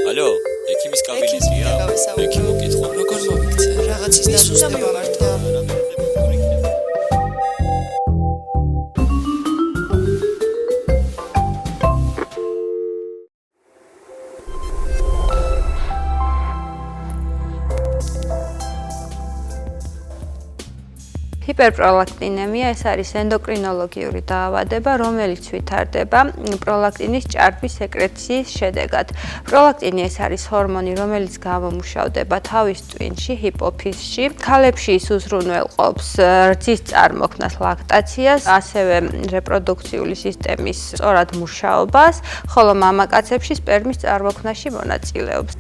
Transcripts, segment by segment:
ალო, ექიმის კაბინეტია? ექიმ მოკითხო. როგორ მოვიქცე? რაღაცის დაზუსტება მართლა. ჰიპერპროლაქტინემია ეს არის ენდოკრინოლოგიური დაავადება, რომელიც ვითარდება პროლაქტინის ჭარბის სეკრეციის შედეგად. პროლაქტინი ეს არის ჰორმონი, რომელიც გამომუშავდება თავის ტვინში, ჰიპოფიზში. ქალებში ის უზრუნველყოფს რძის წარმოქმნას, ლაქტაციას, ასევე რეპროდუქციული სისტემის სწორად მუშაობას, ხოლო მამაკაცებში სპერმის წარმოქმნაში მონაწილეობს.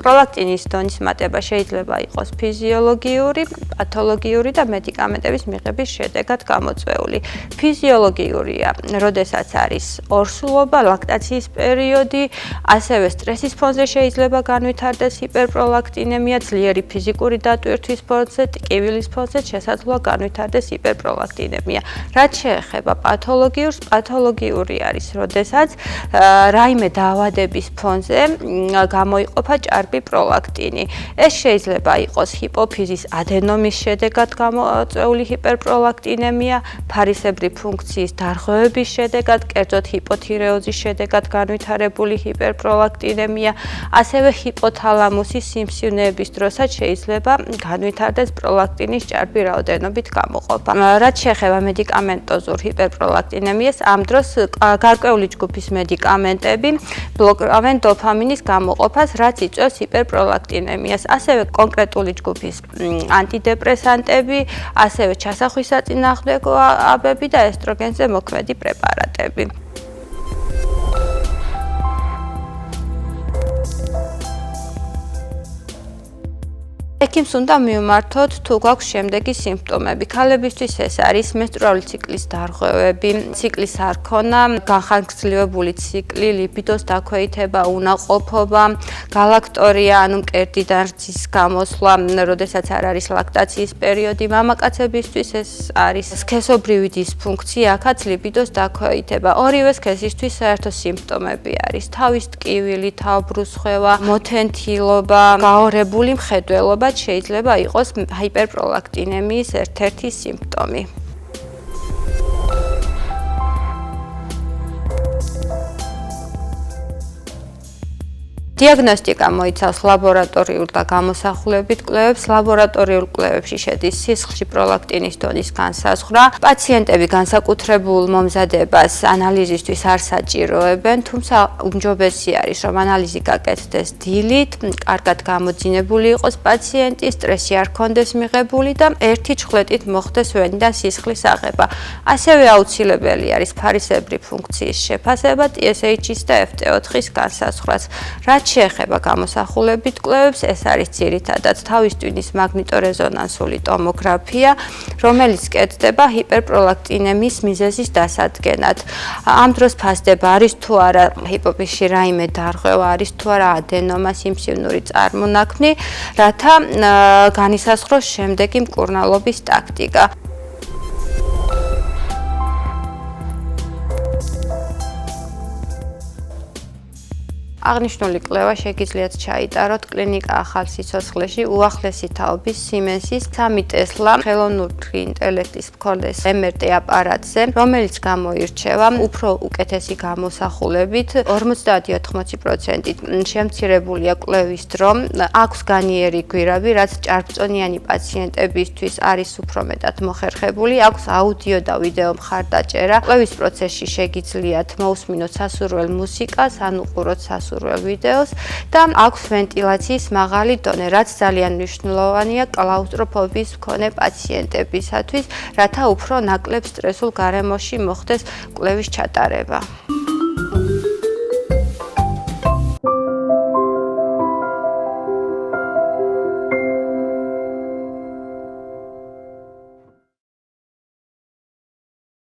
პროლაქტინის დონის მატება შეიძლება იყოს ფიზიოლოგიური, პათოლოგიური და მედიკამენტების მიღების შედეგად გამოწვეული. ფიზიოლოგიურია, როდესაც არის ორსულობა, ლაქტაციის პერიოდი, ასევე სტრესის ფონზე შეიძლება განვითარდეს ჰიპერპროლაქტინემია, ძლიერი ფიზიკური დატვირთვის ფონზე, ტკივილის ფონზე შესაძლოა განვითარდეს ჰიპერპროლაქტინემია. რაც შეეხება პათოლოგიურს, პათოლოგიური არის, როდესაც რაიმე დაავადების ფონზე გამოიყოფა ჭარბი პროლაქტინი. ეს შეიძლება იყოს ჰიპოფიზის ადენომის შედეგად გამოწვეული ჰიპერპროლაქტინემია, ფარისებრი ფუნქციის დარღვევების შედეგად, კერძოდ ჰიპოთირეოზის შედეგად განვითარებული ჰიპერპროლაქტინემია, ასევე ჰიპოთალამუსის სიმსივნეების დროსაც შეიძლება განვითარდეს პროლაქტინის ჭარბი რაოდენობით გამოყოფა. რაც შეეხება მედიკამენტოზურ ჰიპერპროლაქტინემიას, ამ დროს გარკვეული ჯგუფის მედიკამენტები ბლოკავენ დოფამინის გამოყოფას, რაც იწვევს ჰიპერპროლაქტინემიას, ასევე კონკრეტული ჯგუფის ანტიდეპრესანტები, ასევე ჩასახვის საწინააღმდეგოებები და ესტროგენზე მოქმედი პრეპარატები. ექიმს უნდა მივმართოთ თუ გვაქვს შემდეგი სიმპტომები. ქალებისთვის ეს არის მენსტრუალური ციკლის დარღვევები, ციკლის არქონა, განხანგრძლივებული ციკლი, ლიბიდოს დაქვეითება, უნაყოფობა, გალაქტორია, ანუ მკერდიდან რძის გამოსვლა, როდესაც არ არის ლაქტაციის პერიოდი. მამაკაცებისთვის ეს არის სქესობრივი დისფუნქცია, აქაც ლიბიდოს დაქვეითება. ორივე სქესისთვის საერთო სიმპტომები არის თავის ტკივილი, თავბრუსხვევა, მოთენთილობა, გაორებული მხედველობა შეიძლება იყოს ჰიპერპროლაქტინემიის ერთ-ერთი სიმპტომი. დიაგნოსტიკა მოიცავს ლაბორატორიულ და გამოსახულებით კვლევებს. ლაბორატორიულ კვლევებში შედის სისხლში პროლაქტინის დონის განსაზღვრა. პაციენტები განსაკუთრებულ მომზადებას ანალიზისთვის არ საჭიროებენ, თუმცა უმჯობესი არის, რომ ანალიზი გაკეთდეს დილით, კარგად გამოძინებული იყოს პაციენტი, სტრესი არ ჰქონდეს მიღებული და ერთი ჩხლეტით მოხდეს ვენიდან სისხლის აღება. ასევე აუცილებელი არის ფარისებრი ფუნქციის შეფასება, TSH-ის და FT4-ის განსაზღვრაც. რაც შეეხება გამოსახულებით კვლევებს, ეს არის ძირითადად თავის ტვინის მაგნიტორეზონანსული ტომოგრაფია, რომელიც კეთდება ჰიპერპროლაქტინემიის მიზეზის დასადგენად. ამ დროს ფასდება, არის თუ არა ჰიპოფიზში რაიმე დარღვევა, არის თუ არა ადენომა, სიმსივნური წარმონაქმნი, რათა განისაზღვროს შემდეგი მკურნალობის ტაქტიკა. აღნიშნული კვლევა შეგიძლიათ ჩაიტაროთ კლინიკა ახალ სიცოცხლეში უახლესი თაობის Siemens-ის 3 ტესლა ხელოვნური ინტელექტის მქონდეს MRT აპარატზე, რომელიც გამოირჩევა უფრო უკეთესი გამოსახულებით, 50-80% შემცირებულია კვლევის დრო, აქვს განიერი გვირაბი, რაც ჭარბწონიანი პაციენტებისთვის არის უფრო მეტად მოხერხებული, აქვს აუდიო და ვიდეო მხარდაჭერა. კვლევის პროცესში შეგიძლიათ მოусმინოთ სასურველ მუსიკას, ან უყუროთ სასურველ ვიდეოს და აქვს ვენტილაციის მაღალი დონე, რაც ძალიან მნიშვნელოვანია კლაუსტროფობიის მქონე პაციენტებისათვის, რათა უფრო ნაკლებ სტრესულ გარემოში მოხდეს კვლევის ჩატარება.